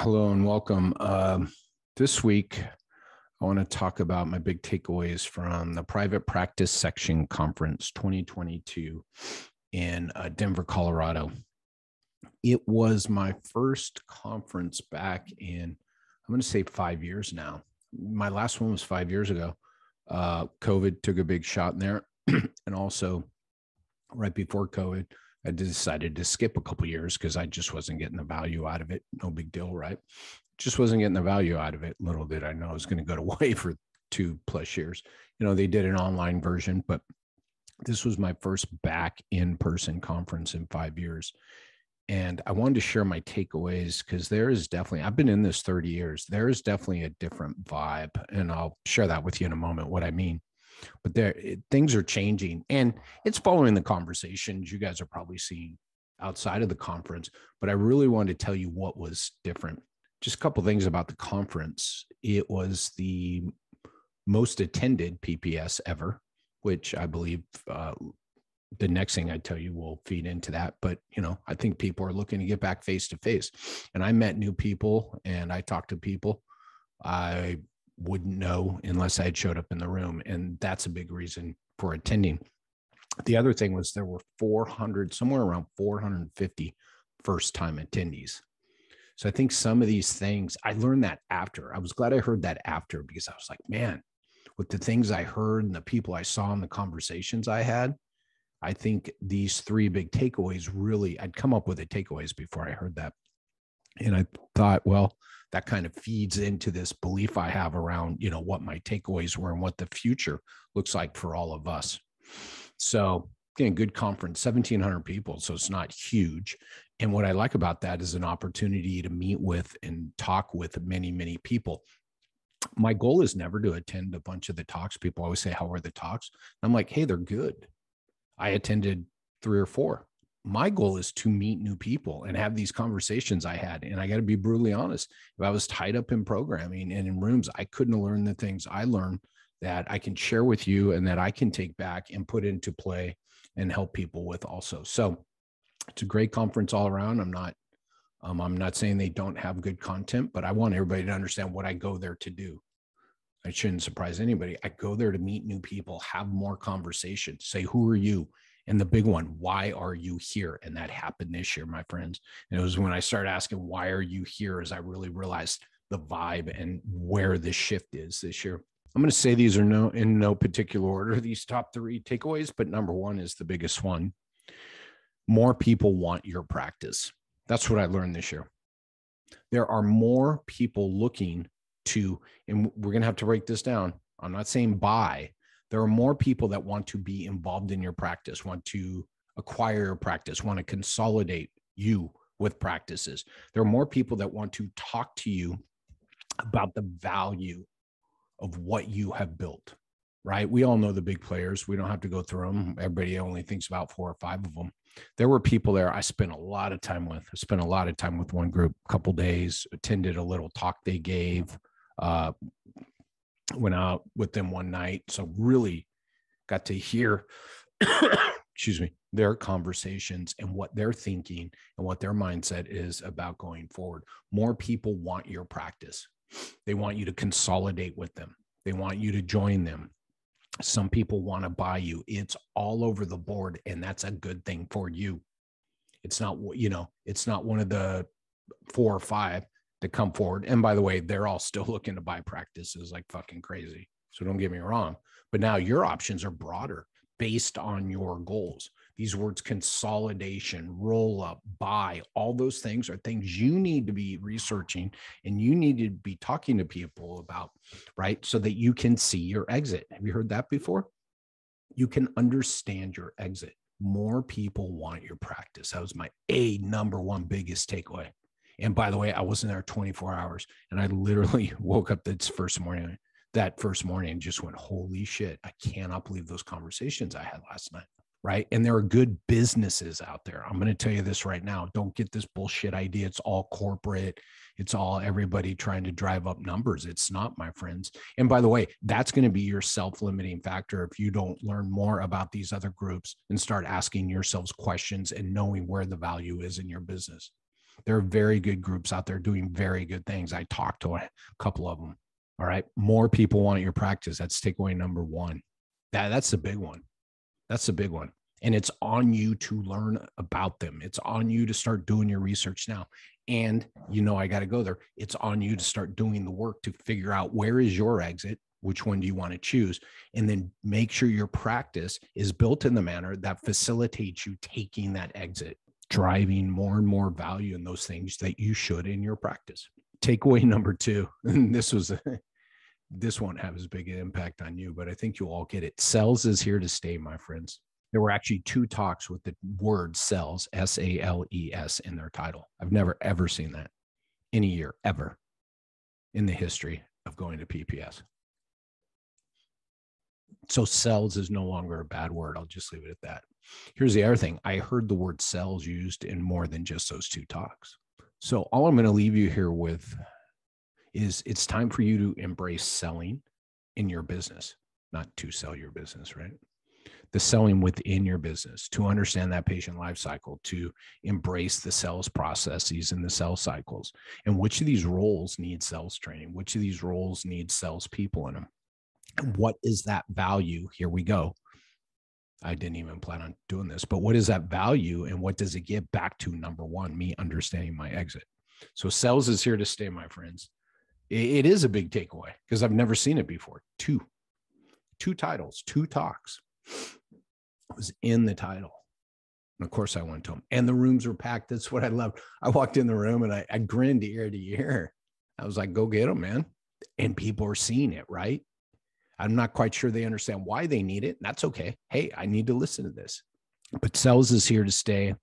Hello and welcome. This week, I want to talk about my big takeaways from the Private Practice Section Conference 2022 in Denver, Colorado. It was my first conference back in, I'm going to say 5 years now. My last one was 5 years ago. COVID took a big shot in there. And also, right before COVID, I decided to skip a couple of years because I just wasn't getting the value out of it. No big deal, right? Just wasn't getting the value out of it. Little did I know I was going to go away for 2+ years. They did an online version, but this was my first back in-person conference in 5 years. And I wanted to share my takeaways because there is definitely, I've been in this 30 years. There is definitely a different vibe. And I'll share that with you in a moment, what I mean. But things are changing, and it's following the conversations you guys are probably seeing outside of the conference. But I really wanted to tell you what was different. Just a couple of things about the conference. It was the most attended PPS ever, which I believe the next thing I tell you will feed into that. But, I think people are looking to get back face to face. And I met new people and I talked to people I wouldn't know unless I had showed up in the room. And that's a big reason for attending. The other thing was there were somewhere around 450 first-time attendees. So I think some of these things, I learned that after. I was glad I heard that after, because I was like, man, with the things I heard and the people I saw and the conversations I had, I think these 3 big takeaways really, I'd come up with the takeaways before I heard that. And I thought, well, that kind of feeds into this belief I have around, what my takeaways were and what the future looks like for all of us. So again, good conference, 1,700 people. So it's not huge. And what I like about that is an opportunity to meet with and talk with many, many people. My goal is never to attend a bunch of the talks. People always say, how are the talks? I'm like, hey, they're good. I attended 3 or 4. My goal is to meet new people and have these conversations I had. And I got to be brutally honest. If I was tied up in programming and in rooms, I couldn't have learned the things I learned that I can share with you and that I can take back and put into play and help people with also. So it's a great conference all around. I'm not saying they don't have good content, but I want everybody to understand what I go there to do. I shouldn't surprise anybody. I go there to meet new people, have more conversations, say, who are you? And the big one, why are you here? And that happened this year, my friends. And it was when I started asking, why are you here? As I really realized the vibe and where the shift is this year. I'm going to say these are in no particular order, these top 3 takeaways, but number 1 is the biggest one. More people want your practice. That's what I learned this year. There are more people looking to, and we're going to have to break this down. I'm not saying buy. There are more people that want to be involved in your practice, want to acquire your practice, want to consolidate you with practices. There are more people that want to talk to you about the value of what you have built, right? We all know the big players. We don't have to go through them. Everybody only thinks about 4 or 5 of them. There were people there I spent a lot of time with. I spent a lot of time with one group, a couple of days, attended a little talk they gave, went out with them one night. So really got to hear, excuse me, their conversations and what they're thinking and what their mindset is about going forward. More people want your practice. They want you to consolidate with them. They want you to join them. Some people want to buy you. It's all over the board, and that's a good thing for you. It's not, it's not one of the 4 or 5 to come forward. And by the way, they're all still looking to buy practices like fucking crazy. So don't get me wrong. But now your options are broader based on your goals. These words, consolidation, roll up, buy, all those things are things you need to be researching and you need to be talking to people about, right? So that you can see your exit. Have you heard that before? You can understand your exit. More people want your practice. That was my number 1 biggest takeaway. And by the way, I wasn't there 24 hours and I literally woke up that first morning and just went, holy shit, I cannot believe those conversations I had last night. Right. And there are good businesses out there. I'm going to tell you this right now. Don't get this bullshit idea. It's all corporate. It's all everybody trying to drive up numbers. It's not, my friends. And by the way, that's going to be your self-limiting factor if you don't learn more about these other groups and start asking yourselves questions and knowing where the value is in your business. There are very good groups out there doing very good things. I talked to a couple of them. All right. More people want your practice. That's takeaway number one. That's the big one. That's the big one. And it's on you to learn about them. It's on you to start doing your research now. And I got to go there. It's on you to start doing the work to figure out where is your exit, which one do you want to choose, and then make sure your practice is built in the manner that facilitates you taking that exit, driving more and more value in those things that you should in your practice. Takeaway number two, and this won't have as big an impact on you, but I think you'll all get it. Sales is here to stay, my friends. There were actually 2 talks with the word sales, S-A-L-E-S, in their title. I've never, ever seen that any year, ever, in the history of going to PPS. So sales is no longer a bad word. I'll just leave it at that. Here's the other thing. I heard the word sales used in more than just those 2 talks. So all I'm going to leave you here with is it's time for you to embrace selling in your business, not to sell your business, right? The selling within your business, to understand that patient life cycle, to embrace the sales processes and the sales cycles, and which of these roles need sales training, which of these roles need sales people in them, and what is that value? Here we go. I didn't even plan on doing this, but what is that value and what does it give back to? Number one, me understanding my exit. So sales is here to stay, my friends. It is a big takeaway because I've never seen it before. Two titles, 2 talks. It was in the title. And of course I went to them and the rooms were packed. That's what I loved. I walked in the room and I grinned ear to ear. I was like, go get them, man. And people are seeing it, right? I'm not quite sure they understand why they need it. That's okay. Hey, I need to listen to this. But sales is here to stay.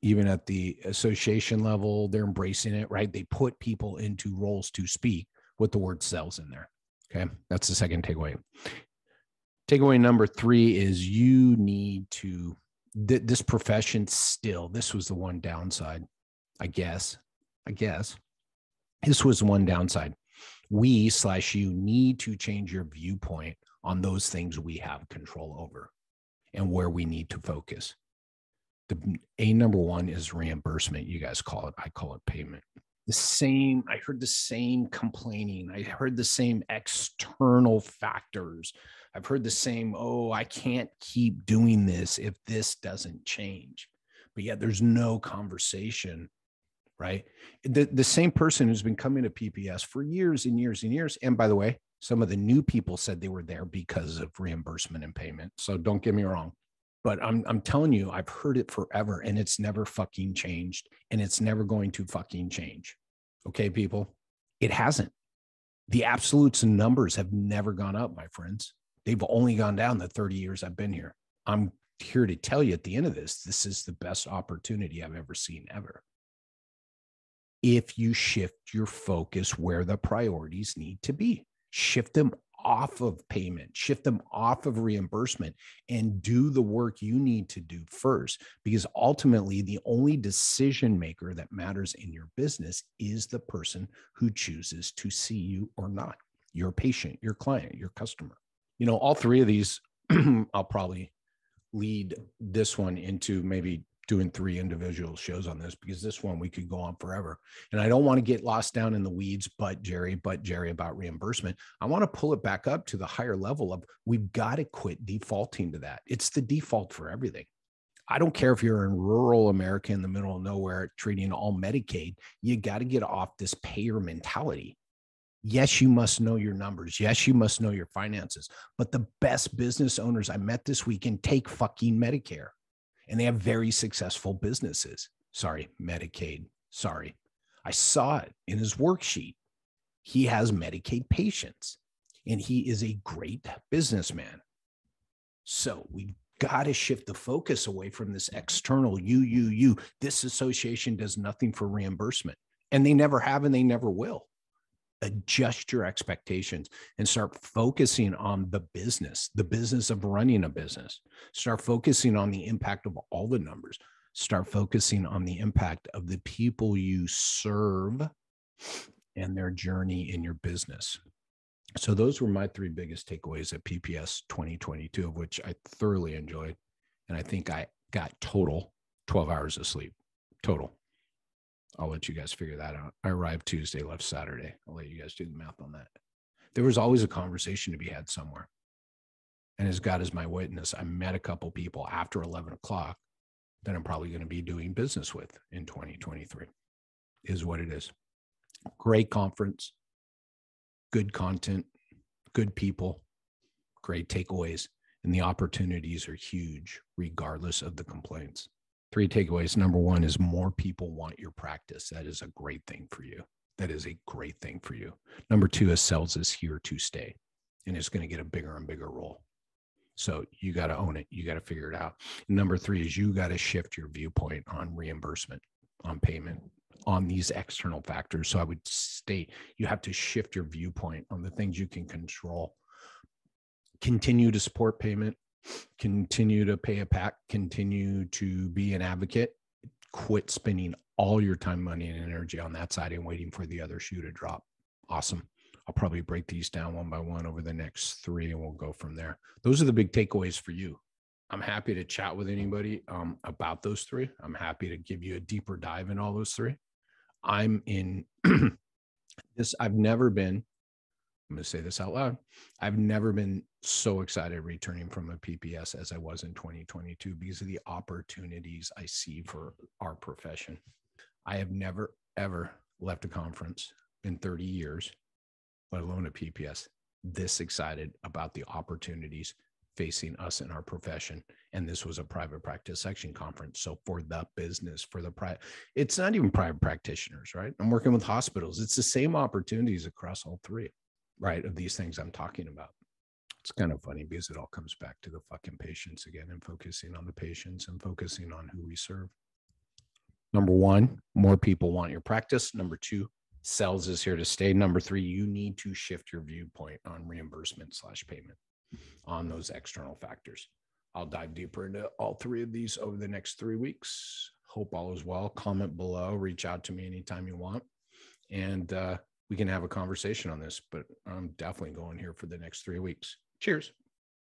Even at the association level, they're embracing it, right? They put people into roles to speak with the word sales in there. Okay. That's the second takeaway. Takeaway number 3 is you need to, this profession still, this was the one downside, I guess. This was one downside. You need to change your viewpoint on those things we have control over and where we need to focus. The number 1 is reimbursement. You guys call it, I call it payment. I heard the same complaining. I heard the same external factors. I've heard the same, I can't keep doing this if this doesn't change. But yet there's no conversation, right? The same person who's been coming to PPS for years and years and years. And by the way, some of the new people said they were there because of reimbursement and payment. So don't get me wrong. But I'm telling you, I've heard it forever and it's never fucking changed and it's never going to fucking change. Okay, people? It hasn't. The absolutes and numbers have never gone up, my friends. They've only gone down the 30 years I've been here. I'm here to tell you at the end of this is the best opportunity I've ever seen ever. If you shift your focus where the priorities need to be, shift them off of payment, shift them off of reimbursement, and do the work you need to do first. Because ultimately, the only decision maker that matters in your business is the person who chooses to see you or not, your patient, your client, your customer. All 3 of these, I'll probably lead this one into maybe doing 3 individual shows on this, because this one we could go on forever. And I don't want to get lost down in the weeds, but Jerry about reimbursement. I want to pull it back up to the higher level of we've got to quit defaulting to that. It's the default for everything. I don't care if you're in rural America in the middle of nowhere treating all Medicaid, you got to get off this payer mentality. Yes, you must know your numbers. Yes, you must know your finances. But the best business owners I met this weekend take fucking Medicare. And they have very successful businesses. Sorry, Medicaid. Sorry. I saw it in his worksheet. He has Medicaid patients and he is a great businessman. So we got to shift the focus away from this external you. This association does nothing for reimbursement, and they never have and they never will. Adjust your expectations and start focusing on the business of running a business. Start focusing on the impact of all the numbers. Start focusing on the impact of the people you serve and their journey in your business. So those were my 3 biggest takeaways at PPS 2022, of which I thoroughly enjoyed. And I think I got total 12 hours of sleep, total. I'll let you guys figure that out. I arrived Tuesday, left Saturday. I'll let you guys do the math on that. There was always a conversation to be had somewhere. And as God is my witness, I met a couple people after 11 o'clock that I'm probably going to be doing business with in 2023, is what it is. Great conference, good content, good people, great takeaways, and the opportunities are huge regardless of the complaints. 3 takeaways. Number 1 is more people want your practice. That is a great thing for you. That is a great thing for you. Number 2 is sales is here to stay, and it's going to get a bigger and bigger role. So you got to own it. You got to figure it out. And number 3 is you got to shift your viewpoint on reimbursement, on payment, on these external factors. So I would state you have to shift your viewpoint on the things you can control. Continue to support payment, continue to pay a pack, continue to be an advocate. Quit spending all your time, money, and energy on that side and waiting for the other shoe to drop. Awesome. I'll probably break these down one by one over the next 3, and we'll go from there. Those are the big takeaways for you. I'm happy to chat with anybody about those 3. I'm happy to give you a deeper dive in all those 3. I'm in this. I've never been, I'm going to say this out loud. I've never been so excited returning from a PPS as I was in 2022 because of the opportunities I see for our profession. I have never, ever left a conference in 30 years, let alone a PPS, this excited about the opportunities facing us in our profession. And this was a private practice section conference. So for the business, for the private, it's not even private practitioners, right? I'm working with hospitals. It's the same opportunities across all 3, right, of these things I'm talking about. It's kind of funny because it all comes back to the fucking patients again, and focusing on the patients and focusing on who we serve. Number 1, more people want your practice. Number 2, sales is here to stay. Number 3, you need to shift your viewpoint on reimbursement/payment on those external factors. I'll dive deeper into all 3 of these over the next 3 weeks. Hope all is well. Comment below, reach out to me anytime you want. And we can have a conversation on this, but I'm definitely going here for the next 3 weeks. Cheers.